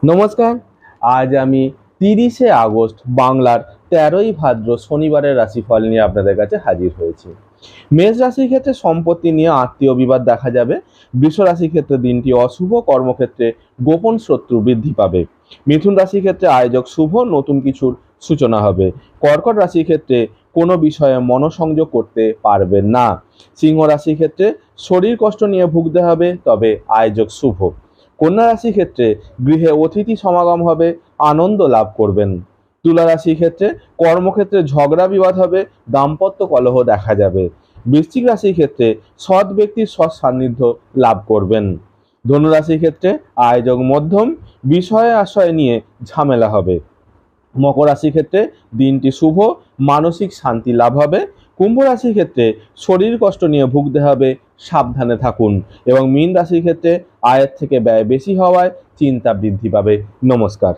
নমস্কার। আজ আমি 30শে আগস্ট বাংলার 13ই ভাদ্র শনিবারের রাশিফল নিয়ে আপনাদের কাছে হাজির হয়েছি। মেষ রাশির ক্ষেত্রে সম্পত্তি নিয়ে আত্মীয় বিবাদ দেখা যাবে। বৃষ রাশির ক্ষেত্রে দিনটি অশুভ, কর্মক্ষেত্রে গোপন শত্রু বৃদ্ধি পাবে। মিথুন রাশির ক্ষেত্রে আয়োজক শুভ, নতুন কিছুর সূচনা হবে। কর্কট রাশির ক্ষেত্রে কোনো বিষয়ে মনোসংযোগ করতে পারবেন না। সিংহ রাশির ক্ষেত্রে শরীর কষ্ট নিয়ে ভুগতে হবে, তবে আয়োজক শুভ। কন্যা রাশির ক্ষেত্রে গৃহে অতিথি সমাগম হবে, আনন্দ লাভ করবেন। তুলা রাশির ক্ষেত্রে কর্মক্ষেত্রে ঝগড়া বিবাদ হবে, দাম্পত্য কলহ দেখা যাবে। বৃশ্চিক রাশির ক্ষেত্রে সৎ ব্যক্তির সৎ সান্নিধ্য লাভ করবেন। ধনু রাশির ক্ষেত্রে আয়োজক মধ্যম, বিষয়ে আশয় নিয়ে ঝামেলা হবে। মকর রাশির ক্ষেত্রে দিনটি শুভ, মানসিক শান্তি লাভ হবে। কুম্ভ রাশির ক্ষেত্রে শরীর কষ্ট নিয়ে ভুগতে হবে, সাবধানে থাকুন। এবং মীন রাশির ক্ষেত্রে আয়ের থেকে ব্যয় বেশি হওয়ায় চিন্তা বৃদ্ধি পাবে। নমস্কার।